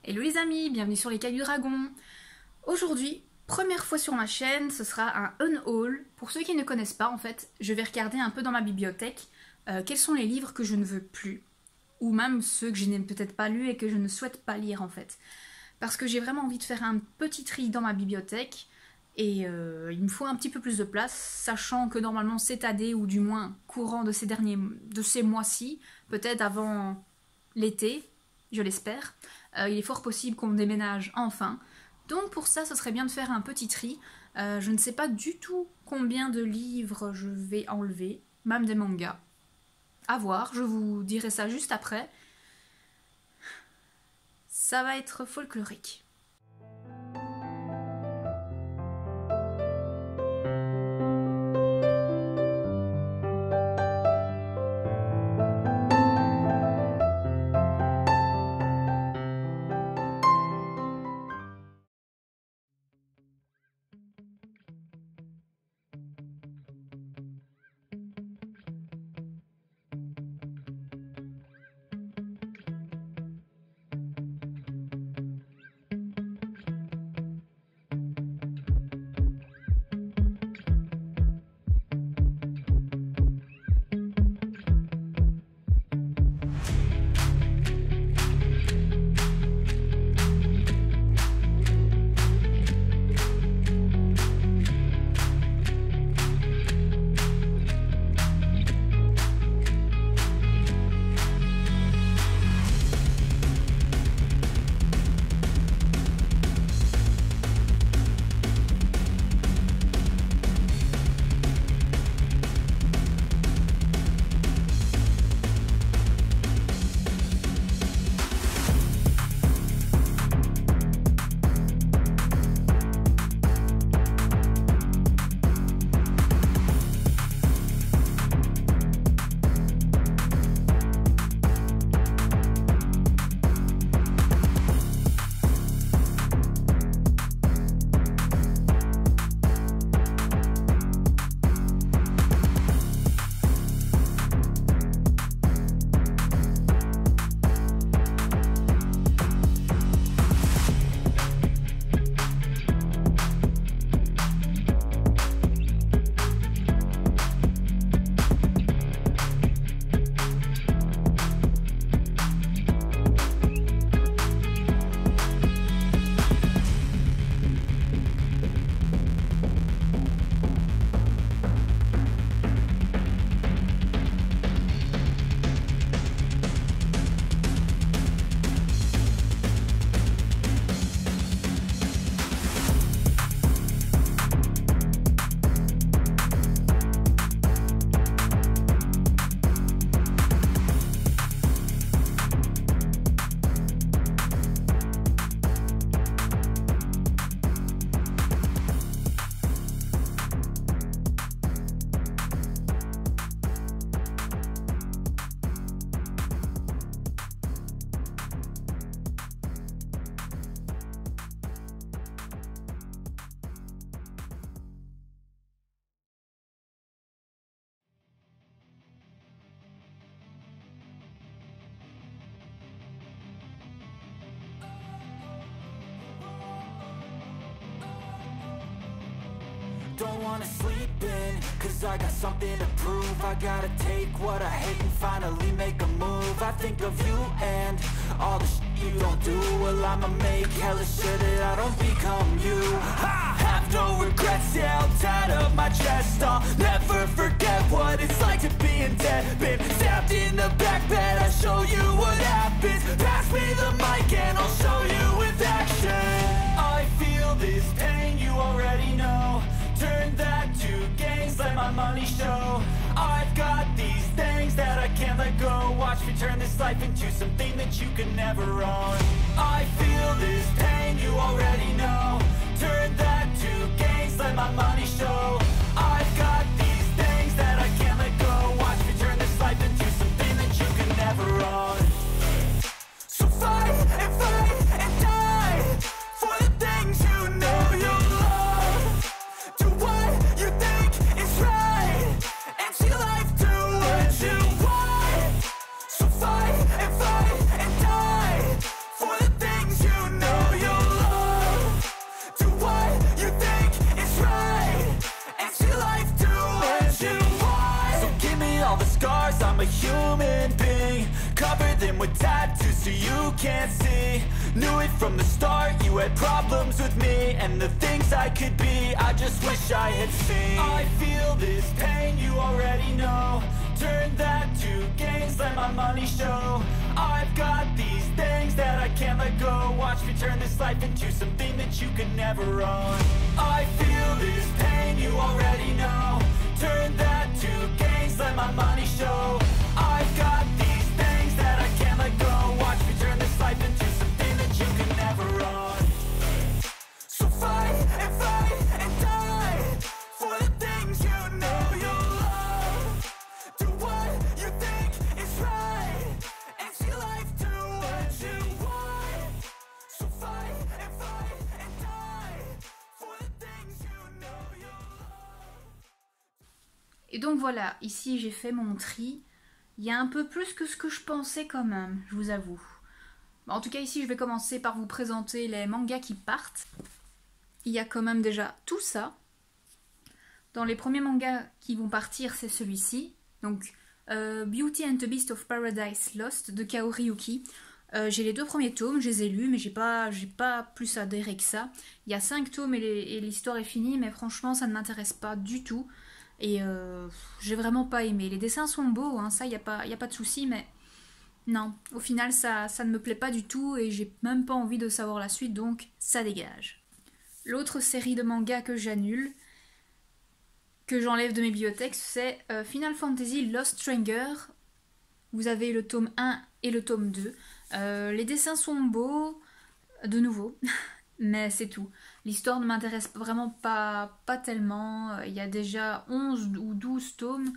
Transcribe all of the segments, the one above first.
Hello les amis, bienvenue sur les Cailloux Dragons. Aujourd'hui, première fois sur ma chaîne, ce sera un unhaul. Pour ceux qui ne connaissent pas, en fait, je vais regarder un peu dans ma bibliothèque quels sont les livres que je ne veux plus, ou même ceux que je n'ai peut-être pas lus et que je ne souhaite pas lire en fait. Parce que j'ai vraiment envie de faire un petit tri dans ma bibliothèque et il me faut un petit peu plus de place, sachant que normalement cette année, ou du moins courant de ces mois-ci, peut-être avant l'été, je l'espère, il est fort possible qu'on déménage enfin. Donc pour ça, ce serait bien de faire un petit tri. Je ne sais pas du tout combien de livres je vais enlever, même des mangas. À voir, je vous dirai ça juste après. Ça va être folklorique. Don't wanna sleep in, cause I got something to prove. I gotta take what I hate and finally make a move. I think of you and all the shit you don't do. Well, I'ma make hella sure that I don't become you. I have no regrets, yeah, I'll tie up my chest. I'll never forget what it's like to be in debt. Been stabbed in the back bed, I'll show you what happens. Pass me the mic and I'll show you with action. I feel this pain, you already know. Turn that to gains, let my money show. I've got these things that I can't let go. Watch me turn this life into something that you can never own. I feel this pain, you already know. Turn that to gains, let my money show. I've got these things that I can't let go. Watch me turn this life into something that you can never own. So fight and die for the things you know you love. Do what you think is right and see life do what you want. So fight and die for the I'm a human being. Cover them with tattoos so you can't see. Knew it from the start, you had problems with me and the things I could be, I just wish I had seen. I feel this pain, you already know. Turn that to gains, let my money show. I've got these things that I can't let go. Watch me turn this life into something that you can never own. I feel this pain, you already know. Turn that to gains, let my money show. I've got these things that I can't let go. Watch me turn this life into something that you can never own. So fight and die for the things you know you love. Do what you think is right and see life do what you want. So fight and die for the things you know you love. Et donc voilà, ici j'ai fait mon tri. Il y a un peu plus que ce que je pensais quand même, je vous avoue. En tout cas ici je vais commencer par vous présenter les mangas qui partent. Il y a quand même déjà tout ça. Dans les premiers mangas qui vont partir, c'est celui-ci. Donc Beauty and the Beast of Paradise Lost de Kaori Yuki. J'ai les 2 premiers tomes, je les ai lus, mais j'ai pas plus adhéré que ça. Il y a 5 tomes et l'histoire est finie, mais franchement ça ne m'intéresse pas du tout. Et j'ai vraiment pas aimé. Les dessins sont beaux, hein, ça y a pas de souci, mais non, au final ça ne me plaît pas du tout et j'ai même pas envie de savoir la suite, donc ça dégage. L'autre série de mangas que j'annule, que j'enlève de mes bibliothèques, c'est Final Fantasy Lost Stranger. Vous avez le tome 1 et le tome 2. Les dessins sont beaux, de nouveau, mais c'est tout. L'histoire ne m'intéresse vraiment pas tellement. Il y a déjà 11 ou 12 tomes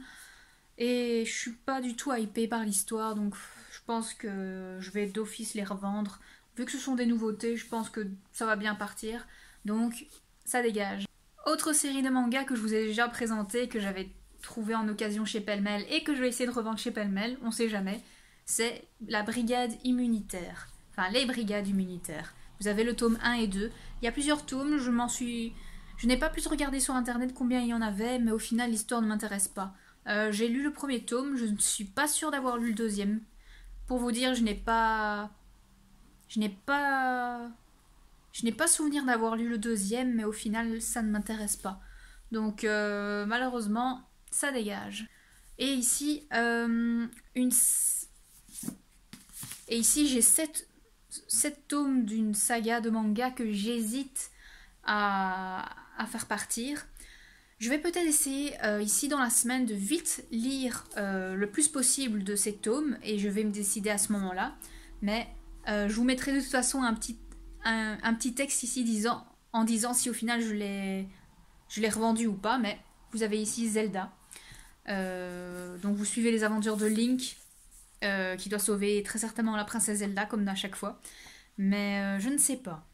et je suis pas du tout hypée par l'histoire, donc je pense que je vais d'office les revendre. Vu que ce sont des nouveautés, je pense que ça va bien partir, donc ça dégage. Autre série de mangas que je vous ai déjà présenté, que j'avais trouvé en occasion chez Pêle-Mêle et que je vais essayer de revendre chez Pêle-Mêle, on sait jamais, c'est la brigade immunitaire. Enfin, les brigades immunitaires. Vous avez le tome 1 et 2. Il y a plusieurs tomes, je n'ai pas plus regardé sur internet combien il y en avait, mais au final l'histoire ne m'intéresse pas. J'ai lu le premier tome, je ne suis pas sûre d'avoir lu le deuxième. Pour vous dire, je n'ai pas souvenir d'avoir lu le deuxième, mais au final ça ne m'intéresse pas. Donc malheureusement, ça dégage. Et ici, j'ai 7 tomes d'une saga de manga que j'hésite à faire partir. Je vais peut-être essayer ici dans la semaine de vite lire le plus possible de ces tomes et je vais me décider à ce moment-là. Mais je vous mettrai de toute façon un petit texte ici en disant si au final je l'ai revendu ou pas. Mais vous avez ici Zelda. Donc vous suivez les aventures de Link qui doit sauver très certainement la princesse Zelda comme à chaque fois. Mais je ne sais pas.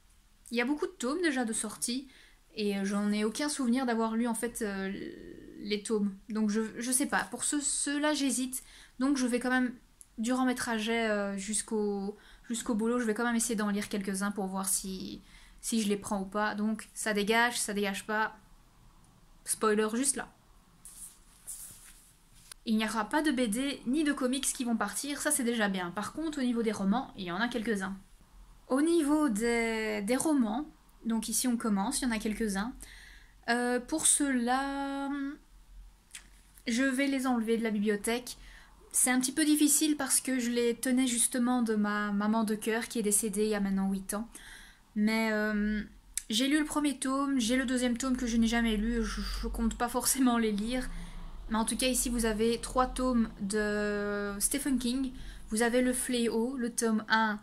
Il y a beaucoup de tomes déjà de sortie et j'en ai aucun souvenir d'avoir lu en fait les tomes. Donc je sais pas. Pour ceux-là j'hésite. Donc je vais quand même, durant mes trajets jusqu'au boulot, je vais quand même essayer d'en lire quelques-uns pour voir si je les prends ou pas. Donc ça dégage pas. Spoiler juste là. Il n'y aura pas de BD ni de comics qui vont partir, ça c'est déjà bien. Par contre, au niveau des romans, il y en a quelques-uns. Au niveau des romans, donc ici on commence, il y en a quelques-uns. Pour ceux-là, je vais les enlever de la bibliothèque. C'est un petit peu difficile parce que je les tenais justement de ma maman de cœur qui est décédée il y a maintenant 8 ans. Mais j'ai lu le premier tome, j'ai le deuxième tome que je n'ai jamais lu, je compte pas forcément les lire. Mais en tout cas, ici, vous avez 3 tomes de Stephen King. Vous avez Le Fléau, le tome 1,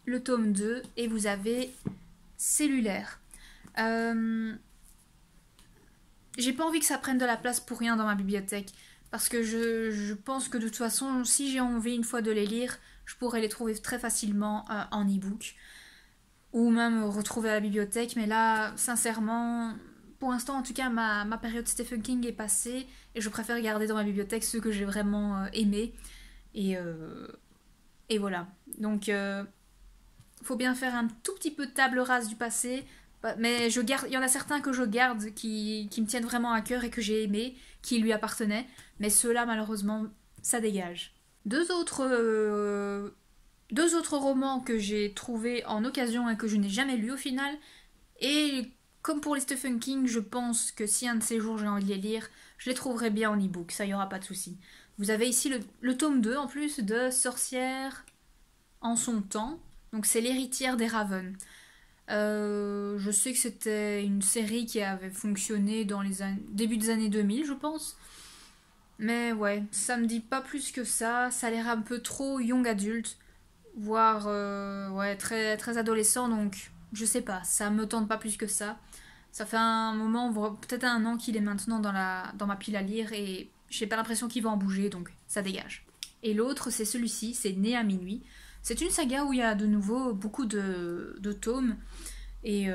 le tome 2, et vous avez Cellulaire. J'ai pas envie que ça prenne de la place pour rien dans ma bibliothèque. Parce que je pense que de toute façon, si j'ai envie une fois de les lire, je pourrais les trouver très facilement en e-book. Ou même retrouver à la bibliothèque. Mais là, sincèrement... Pour l'instant, en tout cas, ma période Stephen King est passée et je préfère garder dans ma bibliothèque ceux que j'ai vraiment aimés. Et voilà. Donc, faut bien faire un tout petit peu de table rase du passé. Mais il y en a certains que je garde qui me tiennent vraiment à cœur et que j'ai aimés, qui lui appartenaient. Mais ceux-là, malheureusement, ça dégage. Deux autres romans que j'ai trouvés en occasion et que je n'ai jamais lus au final. Et comme pour les Stephen King, je pense que si un de ces jours j'ai envie de les lire, je les trouverai bien en e-book, ça y aura pas de souci. Vous avez ici le tome 2 en plus de Sorcière en son temps. Donc c'est l'héritière des Raven. Je sais que c'était une série qui avait fonctionné dans les début des années 2000, je pense. Mais ouais, ça me dit pas plus que ça. Ça a l'air un peu trop young adulte, voire ouais, très, très adolescent. Donc je sais pas, ça me tente pas plus que ça. Ça fait un moment, peut-être un an qu'il est maintenant dans ma pile à lire et j'ai pas l'impression qu'il va en bouger, donc ça dégage. Et l'autre, c'est celui-ci, c'est Né à minuit. C'est une saga où il y a de nouveau beaucoup de tomes. Et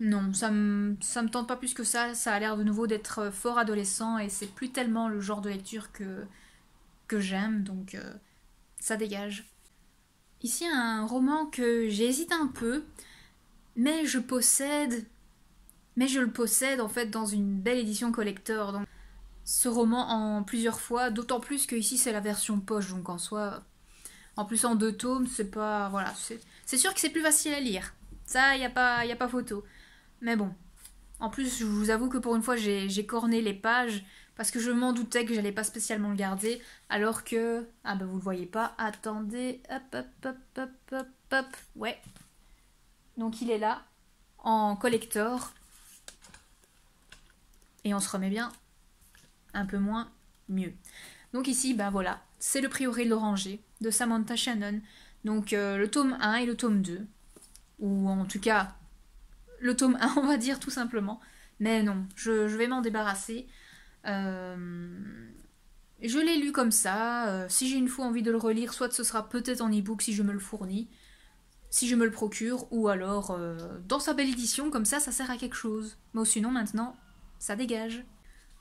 non, ça me tente pas plus que ça. Ça a l'air de nouveau d'être fort adolescent et c'est plus tellement le genre de lecture que j'aime, donc ça dégage. Ici, un roman que j'ai hésité un peu, mais je le possède en fait dans une belle édition collector. Donc, ce roman en plusieurs fois, d'autant plus que ici c'est la version poche, donc en soi, en plus en 2 tomes, c'est pas, voilà, c'est sûr que c'est plus facile à lire. Ça, y a pas photo. Mais bon, en plus, je vous avoue que pour une fois, j'ai corné les pages parce que je m'en doutais que j'allais pas spécialement le garder, alors que, ah ben vous le voyez pas. Attendez, hop, ouais. Donc il est là en collector. Et on se remet bien un peu moins mieux. Donc ici, ben voilà, c'est le Prieuré de l'Oranger de Samantha Shannon. Donc le tome 1 et le tome 2. Ou en tout cas, le tome 1, on va dire tout simplement. Mais non, je vais m'en débarrasser. Je l'ai lu comme ça. Si j'ai une fois envie de le relire, soit ce sera peut-être en e-book si je me le fournis, si je me le procure, ou alors dans sa belle édition, comme ça sert à quelque chose. Mais sinon, maintenant, ça dégage.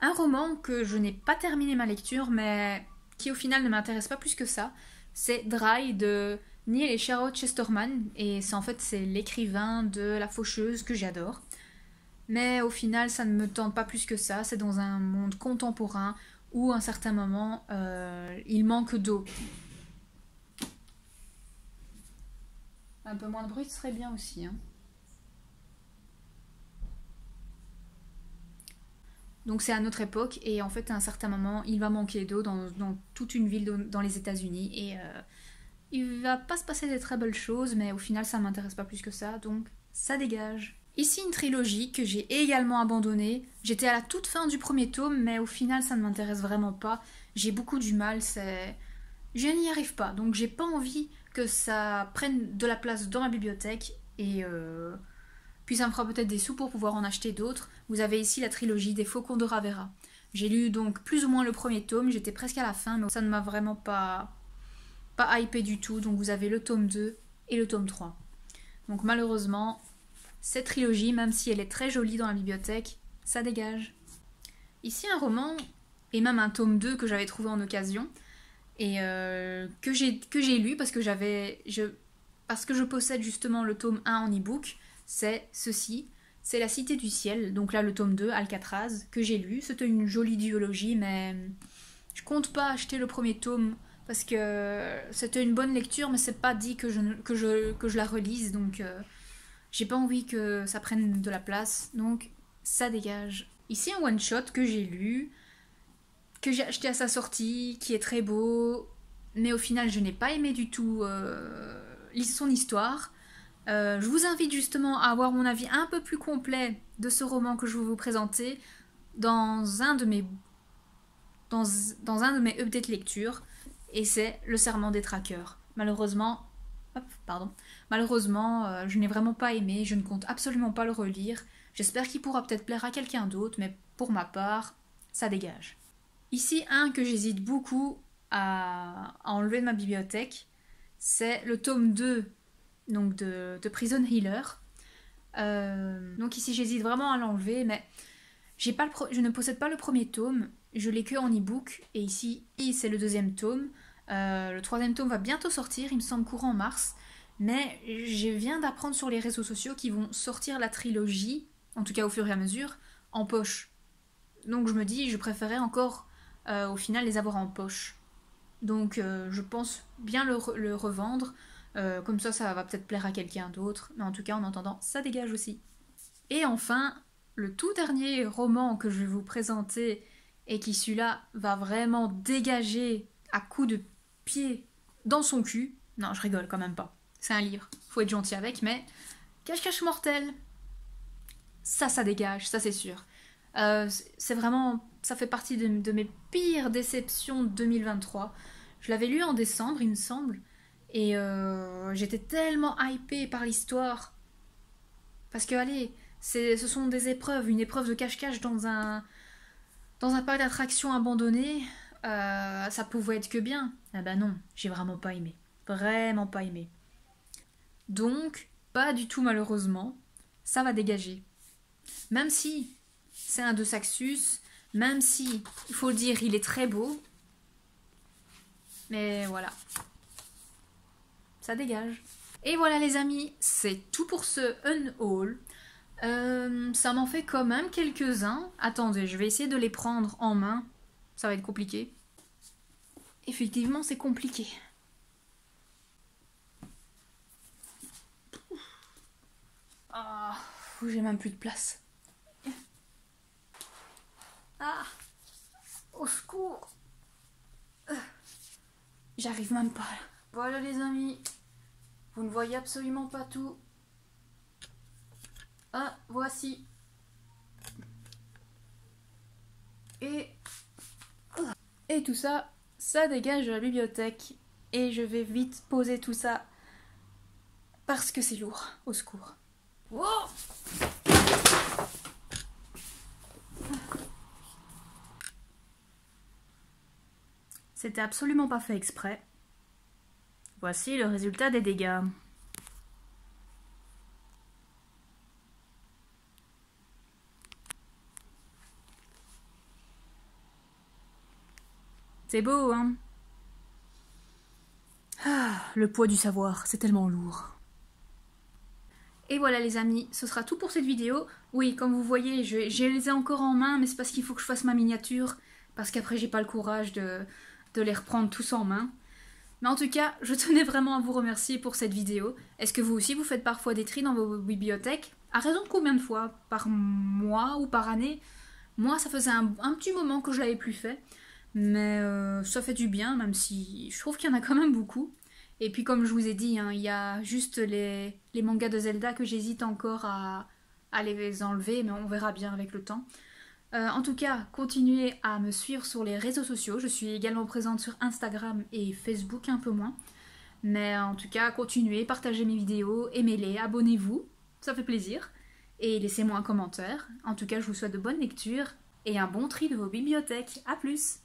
Un roman que je n'ai pas terminé ma lecture, mais qui au final ne m'intéresse pas plus que ça, c'est Dry de Neil et Charlotte Chesterman, et c'est l'écrivain de La Faucheuse que j'adore. Mais au final, ça ne me tente pas plus que ça. C'est dans un monde contemporain où, à un certain moment, il manque d'eau. Un peu moins de bruit, ce serait bien aussi, hein. Donc c'est à notre époque, et en fait, à un certain moment, il va manquer d'eau dans toute une ville dans les États-Unis, et il va pas se passer des très belles choses, mais au final, ça m'intéresse pas plus que ça, donc ça dégage. Ici, une trilogie que j'ai également abandonnée. J'étais à la toute fin du premier tome, mais au final, ça ne m'intéresse vraiment pas. J'ai beaucoup du mal, je n'y arrive pas, donc j'ai pas envie que ça prenne de la place dans ma bibliothèque, et puis ça me fera peut-être des sous pour pouvoir en acheter d'autres. Vous avez ici la trilogie des Faucons de Ravera. J'ai lu donc plus ou moins le premier tome, j'étais presque à la fin, mais ça ne m'a vraiment pas hypé du tout. Donc vous avez le tome 2 et le tome 3. Donc malheureusement, cette trilogie, même si elle est très jolie dans la bibliothèque, ça dégage. Ici un roman, et même un tome 2 que j'avais trouvé en occasion, et que j'ai lu parce que je possède justement le tome 1 en e-book. C'est ceci, c'est La Cité du Ciel, donc là le tome 2, Alcatraz, que j'ai lu. C'était une jolie duologie, mais je compte pas acheter le premier tome parce que c'était une bonne lecture, mais c'est pas dit que je la relise, donc j'ai pas envie que ça prenne de la place, donc ça dégage. Ici un one-shot que j'ai lu, que j'ai acheté à sa sortie, qui est très beau, mais au final je n'ai pas aimé du tout son histoire. Je vous invite justement à avoir mon avis un peu plus complet de ce roman que je vais vous présenter dans un de mes updates lecture, et c'est Le Serment des Traqueurs. Malheureusement, je n'ai vraiment pas aimé, je ne compte absolument pas le relire. J'espère qu'il pourra peut-être plaire à quelqu'un d'autre, mais pour ma part, ça dégage. Ici, un que j'hésite beaucoup à enlever de ma bibliothèque, c'est le tome 2 donc de Prison Healer. Donc ici j'hésite vraiment à l'enlever, mais je ne possède pas le premier tome, je l'ai que en e-book, et ici c'est le 2e tome. Le 3e tome va bientôt sortir, il me semble courant mars, mais je viens d'apprendre sur les réseaux sociaux qu'ils vont sortir la trilogie, en tout cas au fur et à mesure, en poche. Donc je me dis, je préférais encore au final les avoir en poche. Donc je pense bien le revendre, comme ça va peut-être plaire à quelqu'un d'autre, mais en tout cas en entendant ça dégage aussi. Et enfin, le tout dernier roman que je vais vous présenter et qui celui-là va vraiment dégager à coups de pied dans son cul. Non, je rigole quand même pas. C'est un livre, faut être gentil avec, mais Cache-cache mortel, ça dégage, ça c'est sûr. C'est vraiment, ça fait partie de mes pires déceptions de 2023. Je l'avais lu en décembre, il me semble, et j'étais tellement hypée par l'histoire. Parce que, allez, ce sont des épreuves, une épreuve de cache-cache dans un parc d'attractions abandonné, ça pouvait être que bien. Ah ben non, j'ai vraiment pas aimé. Vraiment pas aimé. Donc, pas du tout malheureusement, ça va dégager. Même si c'est un de Saxus, même si, il faut le dire, il est très beau, mais voilà, ça dégage. Et voilà les amis, c'est tout pour ce unhaul. Ça m'en fait quand même quelques-uns. Attendez, je vais essayer de les prendre en main. Ça va être compliqué. Effectivement, c'est compliqué. Ah, j'ai même plus de place. Ah, au secours. J'arrive même pas. Voilà les amis, vous ne voyez absolument pas tout. Ah, voici. Et tout ça, ça dégage de la bibliothèque. Et je vais vite poser tout ça parce que c'est lourd. Au secours. Wow! C'était absolument pas fait exprès. Voici le résultat des dégâts. C'est beau, hein? Ah, le poids du savoir, c'est tellement lourd. Et voilà les amis, ce sera tout pour cette vidéo. Oui, comme vous voyez, je les ai encore en main, mais c'est parce qu'il faut que je fasse ma miniature, parce qu'après j'ai pas le courage de les reprendre tous en main. Mais en tout cas, je tenais vraiment à vous remercier pour cette vidéo. Est-ce que vous aussi vous faites parfois des tris dans vos bibliothèques? À raison de combien de fois? Par mois ou par année? Moi, ça faisait un petit moment que je l'avais plus fait. Mais ça fait du bien, même si je trouve qu'il y en a quand même beaucoup. Et puis comme je vous ai dit, hein, il y a juste les mangas de Zelda que j'hésite encore à les enlever, mais on verra bien avec le temps. En tout cas, continuez à me suivre sur les réseaux sociaux. Je suis également présente sur Instagram et Facebook, un peu moins. Mais en tout cas, continuez, partagez mes vidéos, aimez-les, abonnez-vous, ça fait plaisir. Et laissez-moi un commentaire. En tout cas, je vous souhaite de bonnes lectures et un bon tri de vos bibliothèques. A plus!